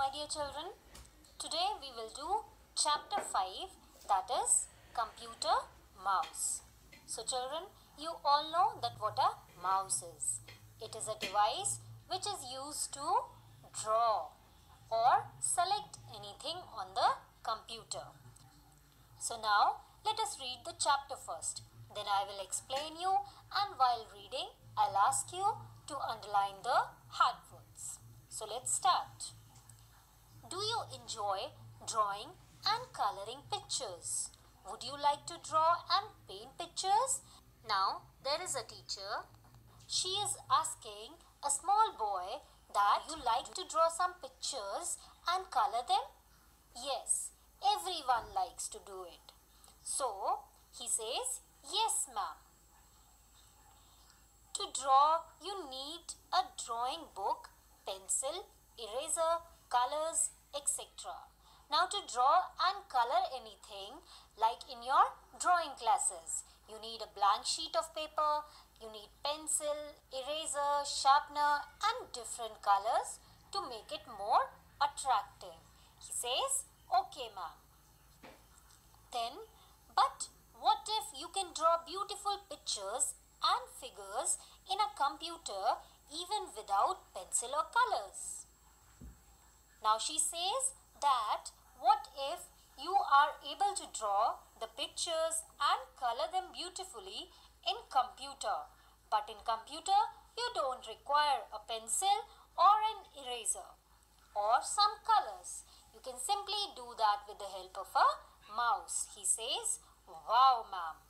my dear children. Today we will do chapter 5, that is computer mouse. So children, you all know that what a mouse is. It is a device which is used to draw or select anything on the computer. So now let us read the chapter first. Then I will explain you, and while reading I'll ask you to underline the hard words. So let's start. Do you enjoy drawing and coloring pictures? Would you like to draw and paint pictures? Now there is a teacher. She is asking a small boy that you like to draw some pictures and color them? Yes, everyone likes to do it. So he says, yes ma'am. To draw, you need a drawing book, pencil, eraser, colors, etc. Now to draw and color anything, like in your drawing classes, you need a blank sheet of paper, you need pencil, eraser, sharpener and different colors to make it more attractive. He says, okay ma'am. Then, but what if you can draw beautiful pictures and figures in a computer even without pencil or colors? Now she says that what if you are able to draw the pictures and color them beautifully in computer, but in computer you don't require a pencil or an eraser or some colors. You can simply do that with the help of a mouse. He says, wow ma'am.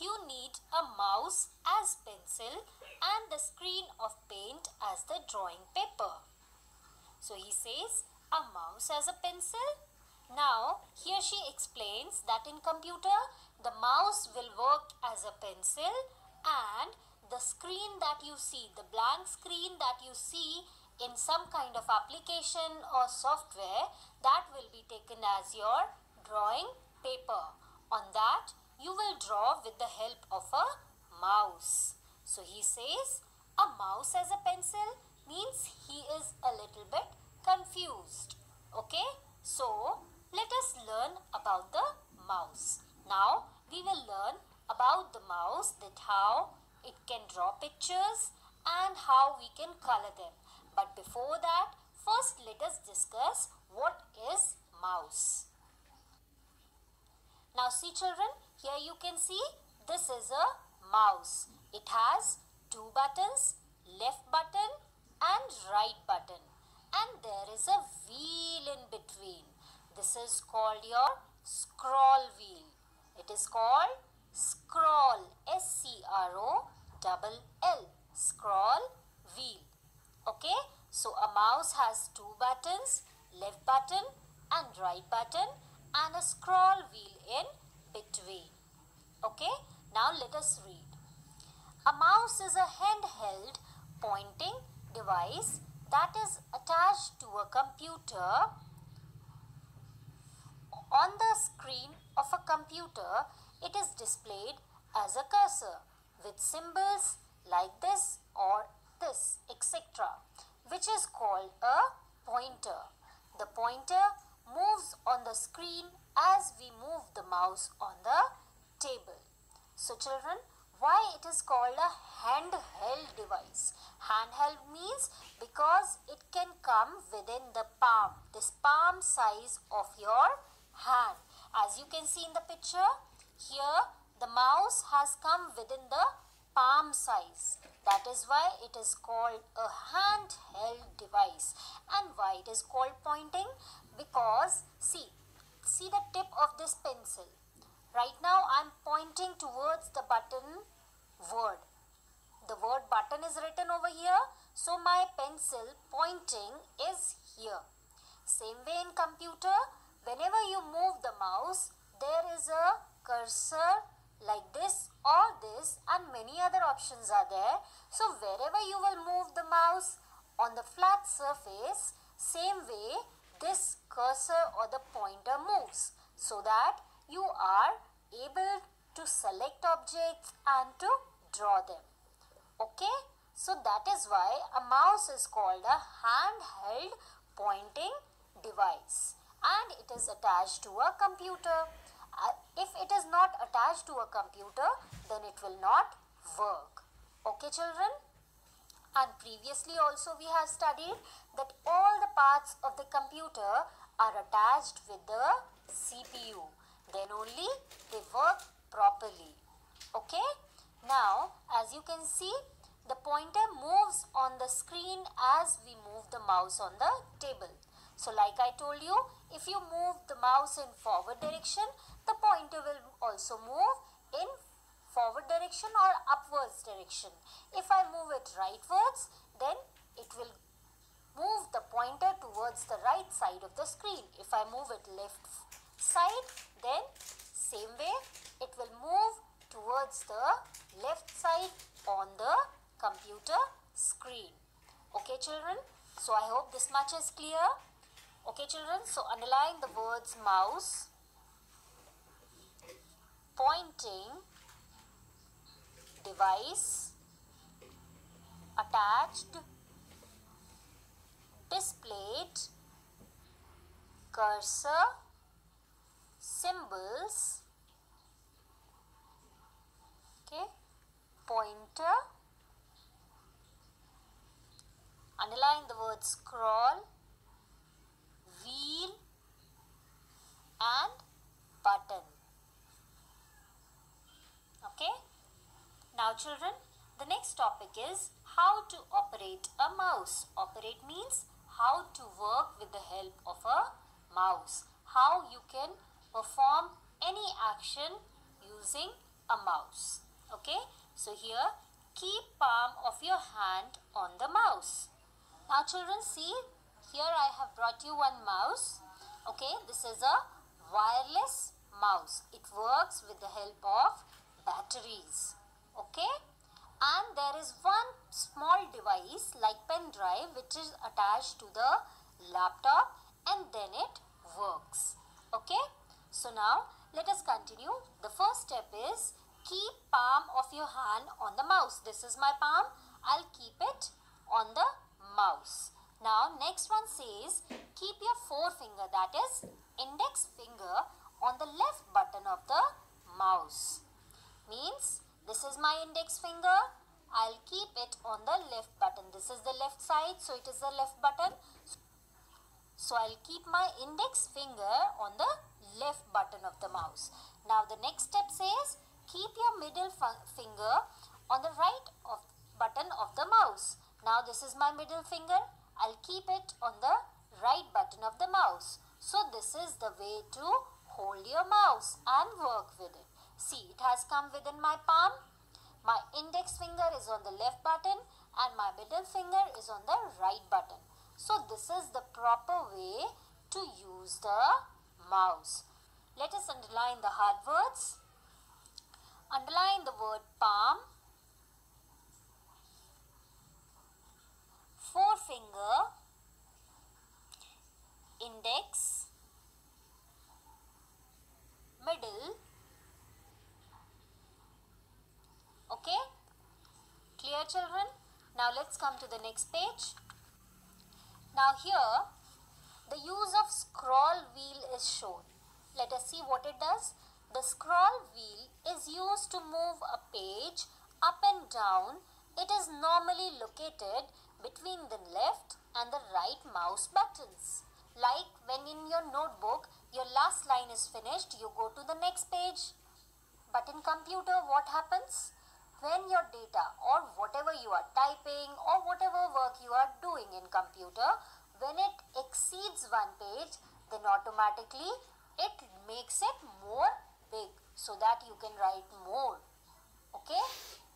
You need a mouse as pencil and the screen of paint as the drawing paper. So he says, a mouse as a pencil. Now here she explains that in computer the mouse will work as a pencil and the screen that you see, the blank screen that you see in some kind of application or software, that will be taken as your drawing paper. On that you will draw with the help of a mouse. So he says a mouse as a pencil means he is a little bit confused. Okay, so let us learn about the mouse. Now we will learn about the mouse, that how it can draw pictures and how we can color them. But before that, first let us discuss what is mouse. Now see children, here you can see this is a mouse. It has two buttons, left button and right button, and there is a wheel in between. This is called your scroll wheel. It is called scroll, S-C-R-O-L-L, scroll wheel. Okay, so a mouse has two buttons, left button and right button, and a scroll wheel in between. Okay, now let us read. A mouse is a handheld pointing device that is attached to a computer. On the screen of a computer, it is displayed as a cursor with symbols like this or this, etc., which is called a pointer. The pointer moves on the screen as we move the mouse on the table. So children, why it is called a handheld device? Handheld means because it can come within the palm, this palm size of your hand. As you can see in the picture, here the mouse has come within the palm size. That is why it is called a handheld device. And why it is called pointing? Because see the tip of this pencil. Right now I am pointing towards the button word. The word button is written over here, so my pencil pointing is here. Same way in computer, whenever you move the mouse, there is a cursor like this or this, and many other options are there. So wherever you will move the mouse on the flat surface, same way this cursor or the pointer moves, so that you are able to select objects and to draw them. Okay, so that is why a mouse is called a handheld pointing device and it is attached to a computer. If it is not attached to a computer, then it will not work. Okay, children? And previously also we have studied that all the parts of the computer are attached with the CPU. Then only they work properly. Okay? Now, as you can see, the pointer moves on the screen as we move the mouse on the table. So like I told you, if you move the mouse in forward direction, the pointer will also move in forward direction or upwards direction. If I move it rightwards, then it will move the pointer towards the right side of the screen. If I move it left side, then same way it will move towards the left side on the computer screen. Okay, children? So I hope this much is clear. Okay, children? So underline the words mouse, pointing device, attached, displayed, cursor, symbols, okay, pointer. Underline the word scroll, wheel and button. Okay. Now children, the next topic is how to operate a mouse. Operate means how to work with the help of a mouse. How you can perform any action using a mouse. Okay. So here, keep palm of your hand on the mouse. Now children, see, here I have brought you one mouse. Okay, this is a wireless mouse. It works with the help of batteries. Okay, and there is one small device like pen drive which is attached to the laptop and then it works. Okay, so now let us continue. The first step is keep palm of your hand on the mouse. This is my palm. I'll keep it on the mouse. Now next one says keep your forefinger, that is index finger, on the left button of the mouse. Means this is my index finger. I'll keep it on the left button. This is the left side, so it is the left button. So I'll keep my index finger on the left button of the mouse. Now the next step says keep your middle finger on the right button of the mouse. Now this is my middle finger. I'll keep it on the right button of the mouse. So this is the way to hold your mouse and work with it. See, it has come within my palm. My index finger is on the left button and my middle finger is on the right button. So this is the proper way to use the mouse. Let us underline the hard words. Underline the word palm, forefinger, index, middle. Okay? Clear, children? Now let's come to the next page. Now here, the use of scroll wheel is shown. Let us see what it does. The scroll wheel is used to move a page up and down. It is normally located between the left and the right mouse buttons. Like when in your notebook, your last line is finished, you go to the next page. But in computer, what happens? When your data or whatever you are typing or whatever work you are doing in computer, when it exceeds one page, then automatically it makes it more big so that you can write more. Okay?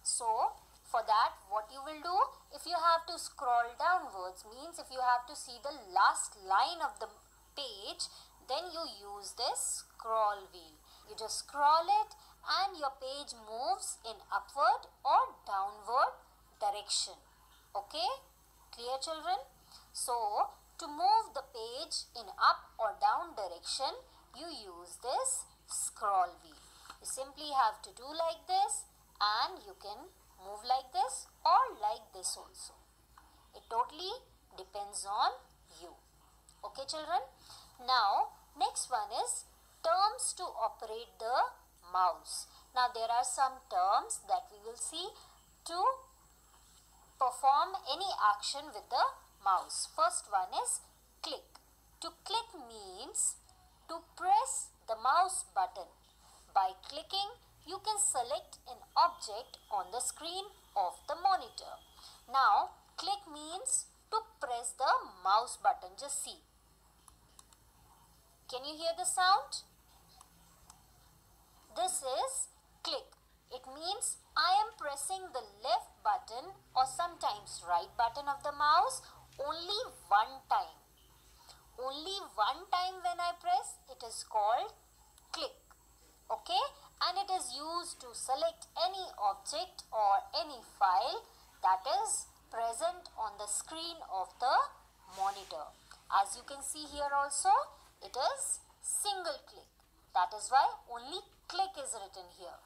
So, for that, what you will do, if you have to scroll downwards, means if you have to see the last line of the page, then you use this scroll wheel. You just scroll it and your page moves in upward or downward direction. Okay? Clear, children? So, to move the page in up or down direction, you use this scroll wheel. You simply have to do like this and you can move like this or like this also. It totally depends on you. Okay children. Now next one is terms to operate the mouse. Now there are some terms that we will see to perform any action with the mouse. First one is click. To click means to press the mouse button. By clicking, you can select an object on the screen of the monitor. Now, click means to press the mouse button. Just see. Can you hear the sound? This is click. It means I am pressing the left button or sometimes right button of the mouse only one time. Only one time when I press, it is called click. Okay, and it is used to select any object or any file that is present on the screen of the monitor. As you can see here also, it is single click. That is why only click is written here.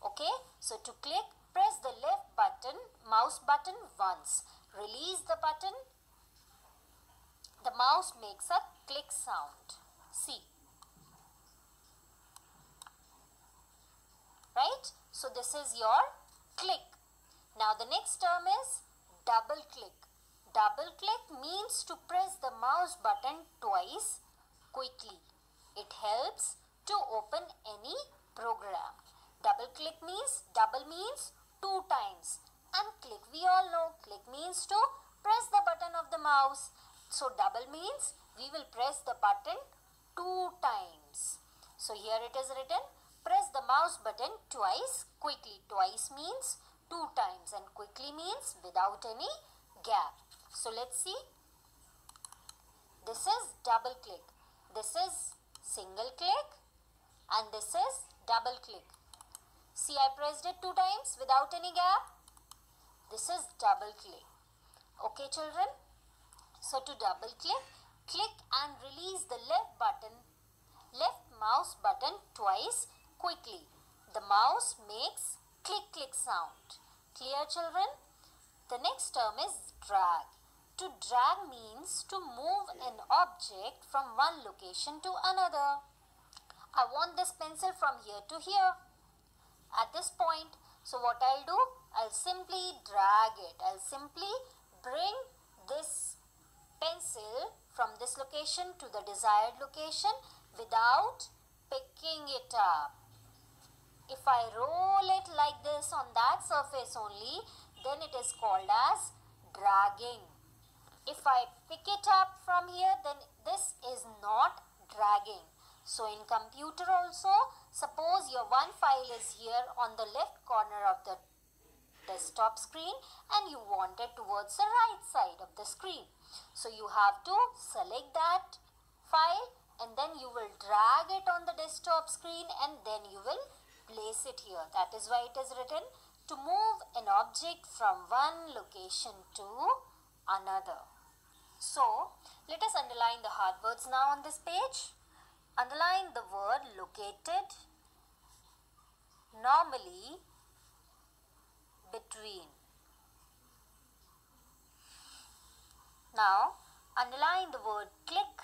Okay, so to click, press the left button, mouse button once. Release the button. The mouse makes a click sound. See. Right? So this is your click. Now the next term is double click. Double click means to press the mouse button twice quickly. It helps to open any program. Double click means, double means two times. And click, we all know, click means to press the button of the mouse. So double means we will press the button two times. So here it is written, press the mouse button twice quickly. Twice means two times and quickly means without any gap. So let's see. This is double click. This is single click and this is double click. See, I pressed it two times without any gap. This is double click. Okay children. So to double click, click and release the left mouse button twice quickly. The mouse makes click click sound. Clear children? The next term is drag. To drag means to move an object from one location to another. I want this pencil from here to here at this point. So what I'll do? I'll simply drag it. I'll simply bring this pencil from this location to the desired location without picking it up. If I roll it like this on that surface only, then it is called as dragging. If I pick it up from here, then this is not dragging. So in computer also, suppose your one file is here on the left corner of the desktop screen and you want it towards the right side of the screen. So you have to select that file and then you will drag it on the desktop screen and then you will place it here. That is why it is written to move an object from one location to another. So let us underline the hard words now on this page. Underline the word located, normally, between. Now underline the word click,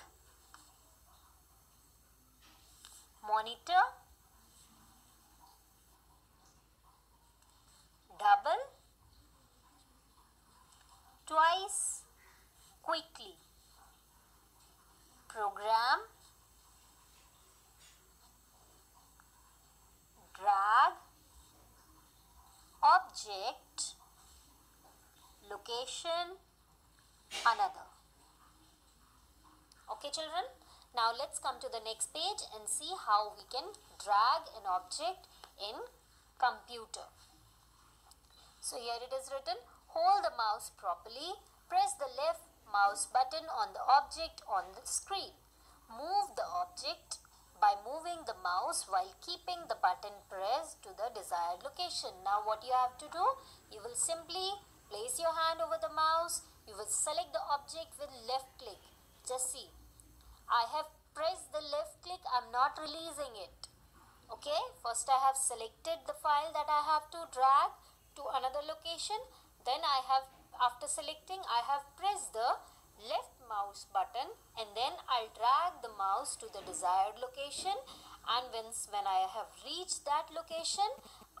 monitor, double, twice, quickly, program, drag, object, location, another. Okay children, now let's come to the next page and see how we can drag an object in computer. So here it is written, hold the mouse properly, press the left mouse button on the object on the screen. Move the object by moving the mouse while keeping the button pressed to the desired location. Now what you have to do, you will simply place your hand over the mouse, you will select the object with left click. Just see, I have pressed the left click, I am not releasing it. Okay, first I have selected the file that I have to drag to another location, then I have, after selecting, I have pressed the left mouse button, and then I'll drag the mouse to the desired location, and when I have reached that location,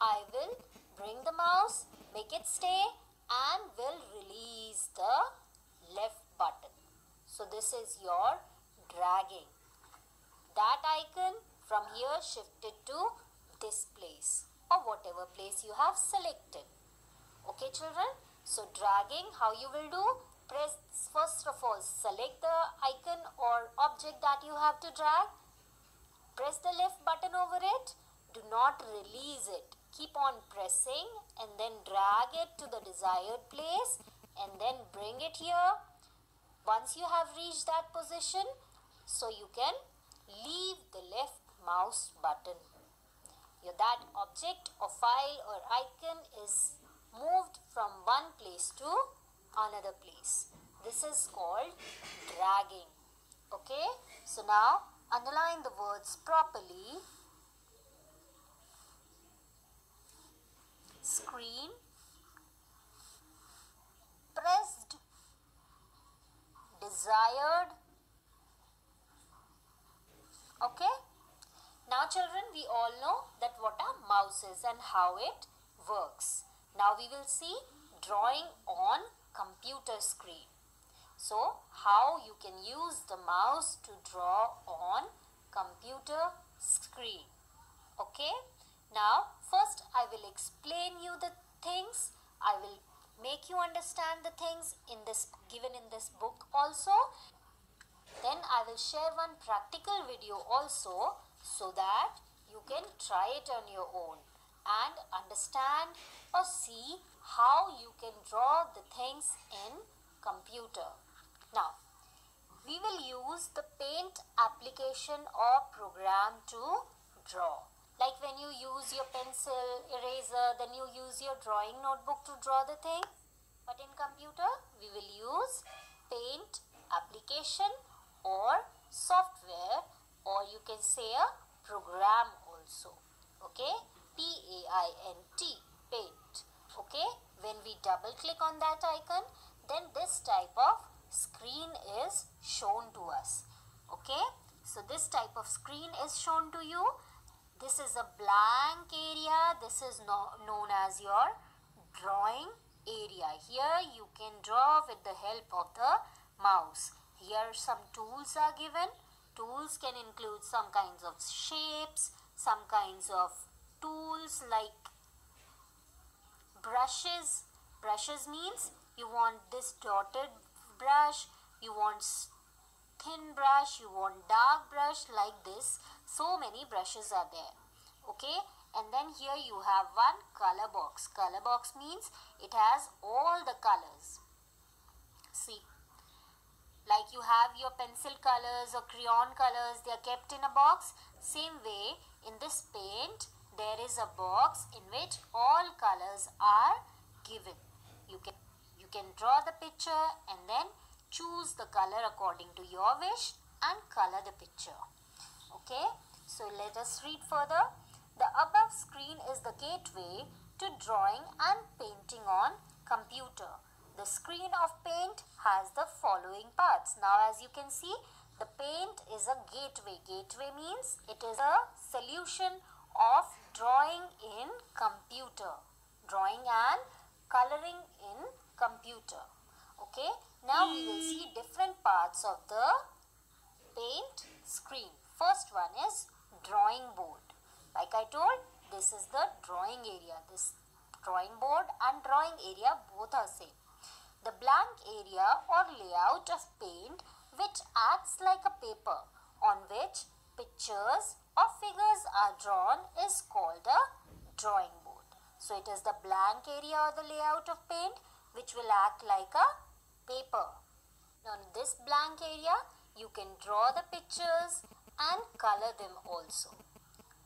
I will bring the mouse, make it stay, and will release the left button. So this is your dragging. That icon from here shifted to this place or whatever place you have selected. Okay children, so dragging, how you will do? Press, first of all, select the icon or object that you have to drag. Press the left button over it. Do not release it. Keep on pressing and then drag it to the desired place and then bring it here. Once you have reached that position, so you can leave the left mouse button. That object or file or icon is moved from one place to another place. This is called dragging. Okay, so now underline the words properly. Screen, pressed, desired. Okay, now children, we all know that what a mouse is and how it works. Now we will see drawing on computer screen. So how you can use the mouse to draw on computer screen. Okay, now first I will explain you the things. I will make you understand the things in this given in this book also. Then I will share one practical video also so that you can try it on your own and understand or see how you can draw the things in computer. Now, we will use the paint application or program to draw. Like when you use your pencil, eraser, then you use your drawing notebook to draw the thing. But in computer, we will use paint application or software, or you can say a program also. Okay, P-A-I-N-T, paint. Okay, when we double click on that icon, then this type of screen is shown to us. Okay, so this type of screen is shown to you. This is a blank area. This is known as your drawing area. Here you can draw with the help of the mouse. Here some tools are given. Tools can include some kinds of shapes, some kinds of tools like brushes. Brushes means you want this dotted brush, you want thin brush, you want dark brush, like this. So many brushes are there. Okay, and then here you have one color box. Color box means it has all the colors. See, like you have your pencil colors or crayon colors, they are kept in a box. Same way, in this paint, there is a box in which all colors are given. You can draw the picture and then choose the color according to your wish and color the picture. Okay, so let us read further. The above screen is the gateway to drawing and painting on computer. The screen of paint has the following parts. Now as you can see, the paint is a gateway. Gateway means it is a solution of drawing in computer. Drawing and coloring in computer. Okay, now we will see different parts of the paint screen. First one is drawing board. Like I told, this is the drawing area. This drawing board and drawing area both are same. The blank area or layout of paint which acts like a paper on which pictures or figures are drawn is called a drawing board. So it is the blank area or the layout of paint which will act like a paper. On this blank area, you can draw the pictures and color them also.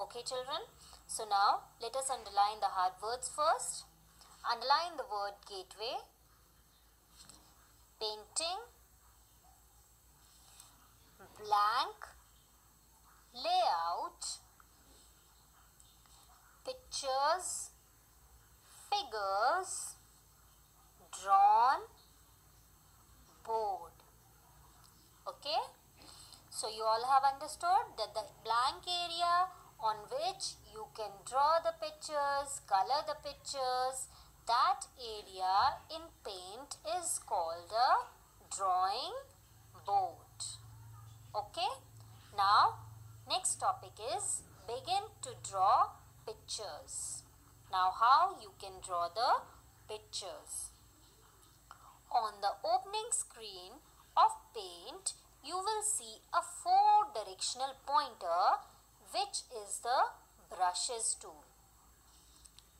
Okay children, so now let us underline the hard words first. Underline the word gateway, painting, blank, layout, pictures, figures, drawn, board. Okay? So you all have understood that the blank area on which you can draw the pictures, color the pictures, that area in paint is called a drawing board. Okay? Now, next topic is begin to draw pictures. Now, how you can draw the pictures? On the opening screen of paint, you will see a 4-directional pointer, which is the brushes tool.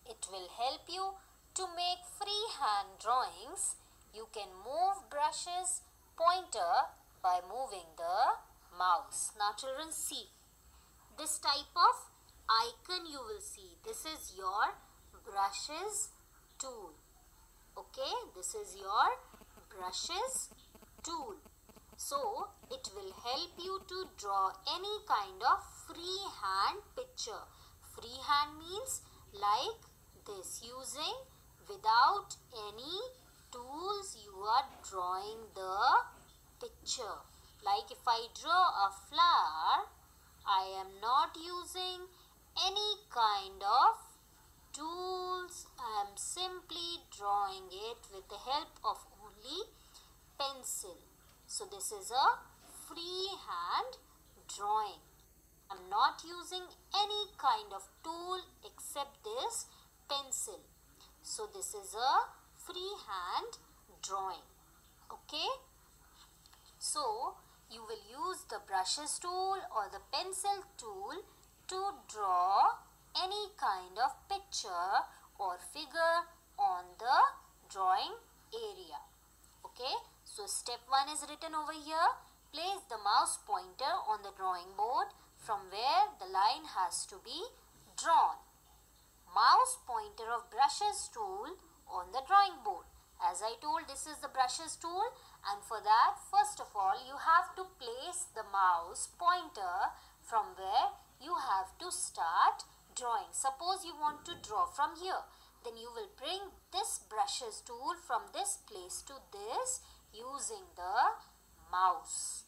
It will help you to make freehand drawings. You can move brushes pointer by moving the mouse. Now children, see this type of icon you will see. This is your brushes tool. Okay, this is your brushes tool. So it will help you to draw any kind of freehand picture. Freehand means like this, using without any tools you are drawing the picture. Like if I draw a flower, I am not using any kind of tools. I am simply drawing it with the help of only pencil. So this is a freehand drawing. I am not using any kind of tool except this pencil. So this is a freehand drawing. Okay? So you will use the brushes tool or the pencil tool to draw any kind of picture or figure on the drawing area. Okay, so step 1 is written over here. Place the mouse pointer on the drawing board from where the line has to be drawn. Mouse pointer of brushes tool on the drawing board. As I told, this is the brushes tool, and for that, first of all, you have to place the mouse pointer from where you have to start drawing. Suppose you want to draw from here, then you will bring this brushes tool from this place to this using the mouse.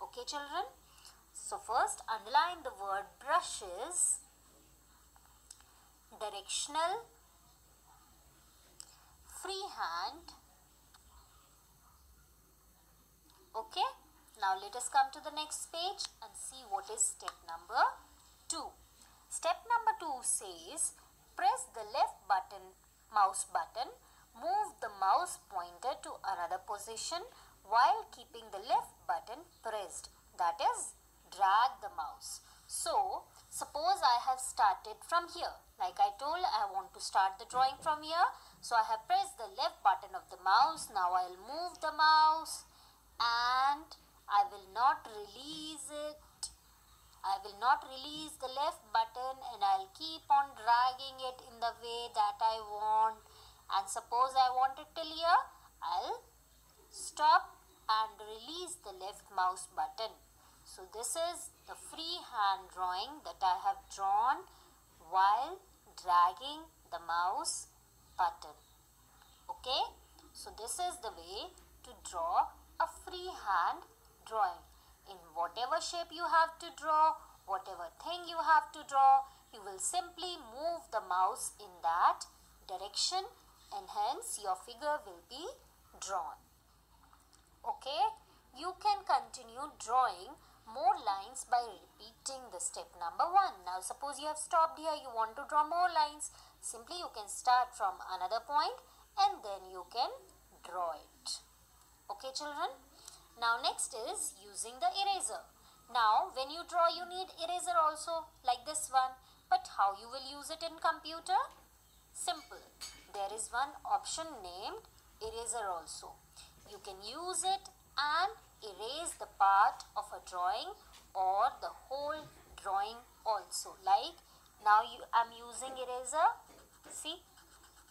Okay children? So first underline the word brushes, directional, freehand. Okay, now let us come to the next page and see what is step number 2. Step number 2 says, press the left mouse button, move the mouse pointer to another position while keeping the left button pressed. That is, drag the mouse. So, suppose I have started from here. Like I told, I want to start the drawing from here. So, I have pressed the left button of the mouse. Now, I will move the mouse and I will not release it. I will not release the left button and I'll keep on dragging it in the way that I want. And suppose I want it till here, I'll stop and release the left mouse button. So this is the freehand drawing that I have drawn while dragging the mouse button. Okay, so this is the way to draw a freehand drawing. In whatever shape you have to draw, whatever thing you have to draw, you will simply move the mouse in that direction and hence your figure will be drawn. Okay, you can continue drawing more lines by repeating the step number 1. Now suppose you have stopped here, you want to draw more lines. Simply you can start from another point and then you can draw it. Okay children? Now next is using the eraser. Now when you draw you need eraser also like this one. But how you will use it in computer? Simple. There is one option named eraser also. You can use it and erase the part of a drawing or the whole drawing also. Like now I'm using eraser. See,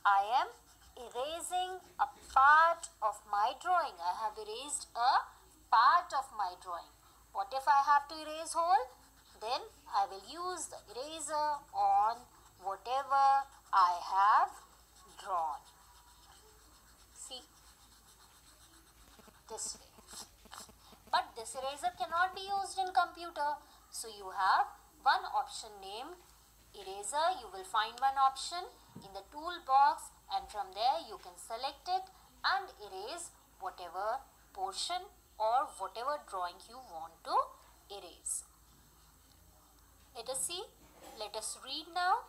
I am erasing a part of my drawing. I have erased a part of my drawing. What if I have to erase whole? Then I will use the eraser on whatever I have drawn. See, this way. But this this eraser cannot be used in computer. So you have one option named eraser. You will find one option in the toolbox, and from there you can select it and erase whatever portion or whatever drawing you want to erase. Let us see. Let us read now.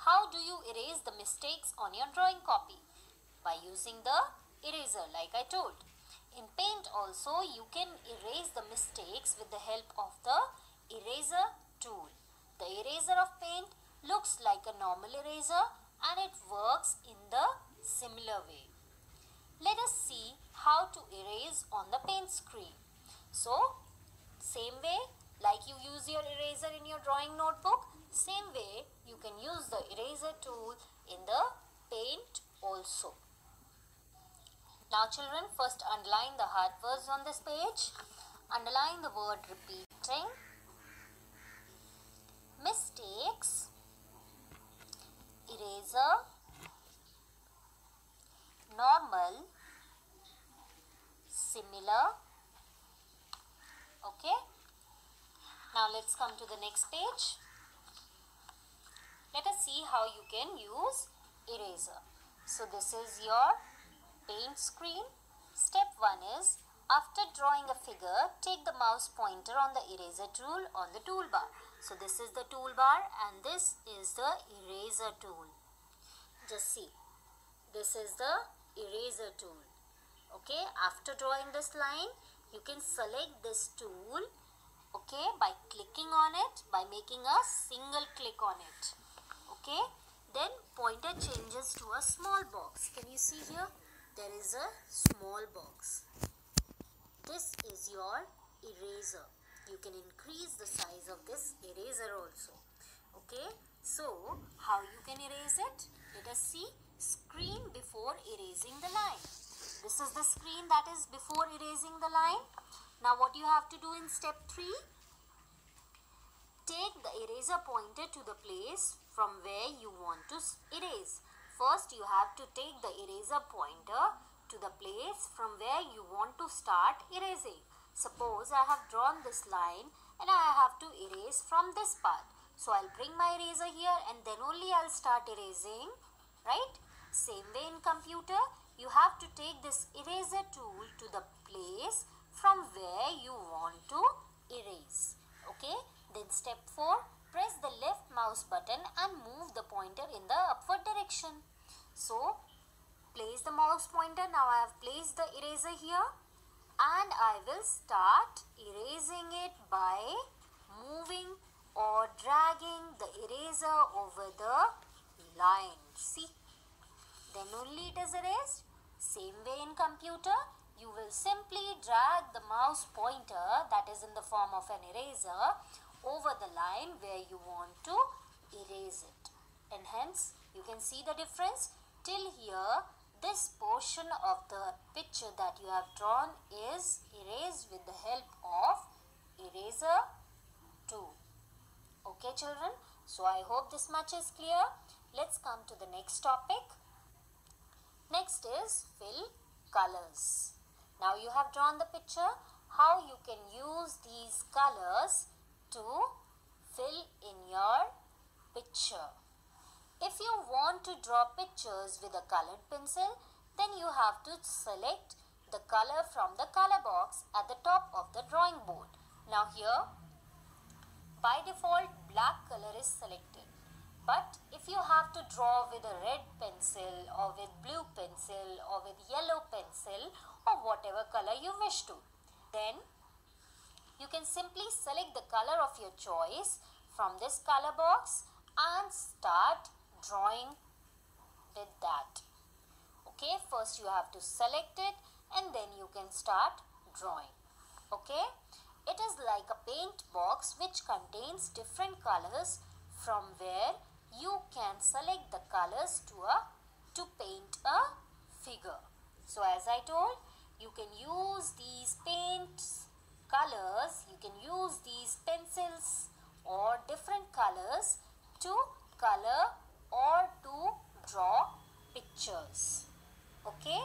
How do you erase the mistakes on your drawing copy? By using the eraser, like I told. In paint also, you can erase the mistakes with the help of the eraser tool. The eraser of paint looks like a normal eraser and it works in the similar way. Let us see how to erase on the paint screen. So, same way like you use your eraser in your drawing notebook, same way you can use the eraser tool in the paint also. Now children, first underline the hard words on this page. Underline the word repeating, mistakes, eraser, normal, similar. Okay. Now let's come to the next page. Let us see how you can use eraser. So this is your paint screen. Step 1 is, after drawing a figure, take the mouse pointer on the eraser tool on the toolbar. So this is the toolbar and this is the eraser tool. Just see, this is the eraser tool. Okay, after drawing this line, you can select this tool, okay, by clicking on it, by making a single click on it. Okay, then pointer changes to a small box. Can you see here? There is a small box. This is your eraser. You can increase the size of this eraser also. Okay, so how you can erase it? Let us see. Screen before erasing the line. This is the screen that is before erasing the line. Now what you have to do in step 3? Take the eraser pointer to the place from where you want to erase. First, you have to take the eraser pointer to the place from where you want to start erasing. Suppose I have drawn this line and I have to erase from this part. So, I'll bring my eraser here and then only I'll start erasing, right? Same way in computer, you have to take this eraser tool to the place from where you want to erase. Okay, then step 4. Press the left mouse button and move the pointer in the upward direction. So, place the mouse pointer. Now I have placed the eraser here and I will start erasing it by moving or dragging the eraser over the line. See, then only it is erased. Same way in computer, you will simply drag the mouse pointer, that is in the form of an eraser, over the line where you want to erase it. And hence, you can see the difference. Till here, this portion of the picture that you have drawn is erased with the help of eraser tool. Okay children, so I hope this much is clear. Let's come to the next topic. Next is fill colors. Now you have drawn the picture. How you can use these colors to fill in your picture. If you want to draw pictures with a colored pencil, then you have to select the color from the color box at the top of the drawing board. Now here, by default, black color is selected. But if you have to draw with a red pencil or with blue pencil or with yellow pencil or whatever color you wish to, then you can simply select the color of your choice from this color box and start drawing with that. Okay, first you have to select it and then you can start drawing. Okay, it is like a paint box which contains different colors from where you can select the colors to paint a figure. So as I told, you can use these paints colors, you can use these pencils or different colors to color or to draw pictures. Okay,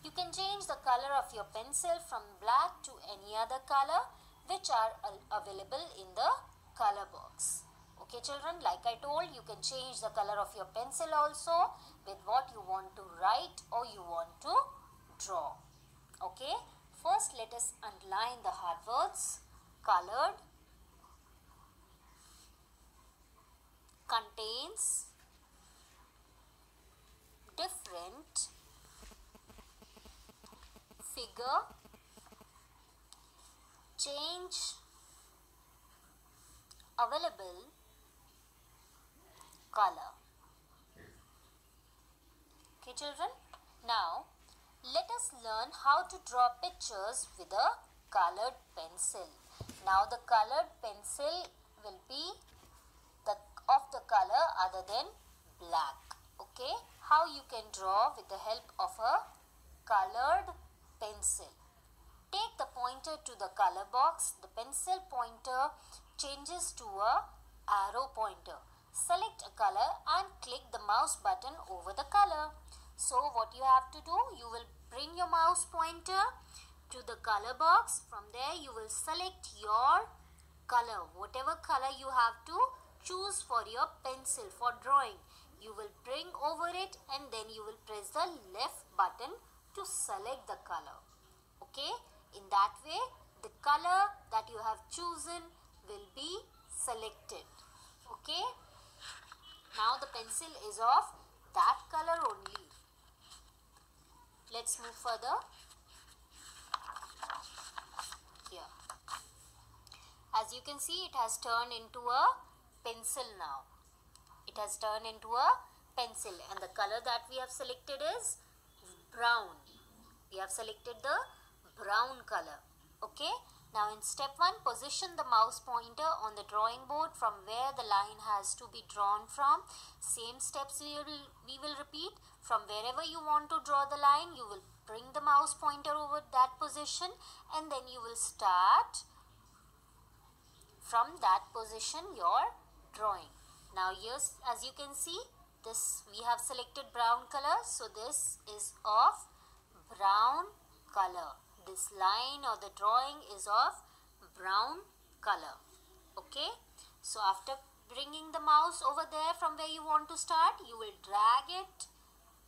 you can change the color of your pencil from black to any other color which are available in the color box. Okay children, like I told, you can change the color of your pencil also with what you want to write or you want to draw. Okay, first let us underline the hard words. Colored contains different figure, change, available color. Okay children, now let us learn how to draw pictures with a colored pencil. Now the colored pencil will be of the color other than black. Okay, how you can draw with the help of a colored pencil. Take the pointer to the color box. The pencil pointer changes to a arrow pointer. Select a color and click the mouse button over the color. So what you have to do, you will bring your mouse pointer to the color box. From there you will select your color, whatever color you have to choose for your pencil for drawing. You will bring over it and then you will press the left button to select the color. Okay, in that way the color that you have chosen will be selected. Okay, now the pencil is of that color only. Let's move further. Here, as you can see, it has turned into a pencil now. It has turned into a pencil and the color that we have selected is brown. We have selected the brown color. Okay, now in step 1, position the mouse pointer on the drawing board from where the line has to be drawn from. Same steps we will repeat. From wherever you want to draw the line, you will bring the mouse pointer over that position and then you will start from that position your drawing. Now here, as you can see, this we have selected brown color, so this is of brown color. This line or the drawing is of brown color. Okay, so after bringing the mouse over there from where you want to start, you will drag it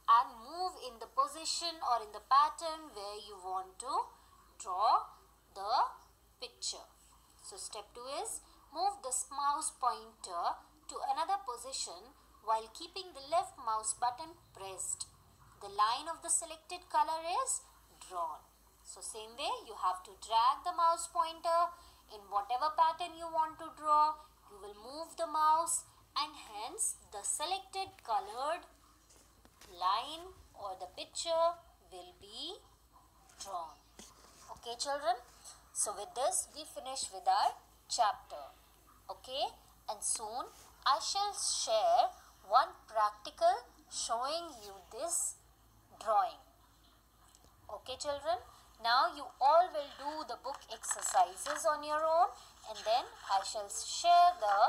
and move in the position or in the pattern where you want to draw the picture. So step 2 is move the mouse pointer to another position while keeping the left mouse button pressed. The line of the selected color is drawn. So same way, you have to drag the mouse pointer in whatever pattern you want to draw. You will move the mouse and hence the selected colored line or the picture will be drawn. Okay children, so with this we finish with our chapter. Okay, and soon I shall share one practical showing you this drawing. Okay children, now you all will do the book exercises on your own and then I shall share the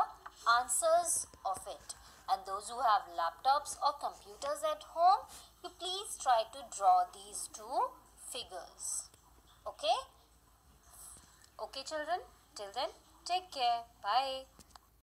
answers of it. And those who have laptops or computers at home, you please try to draw these two figures. Okay? Okay children, till then, take care. Bye.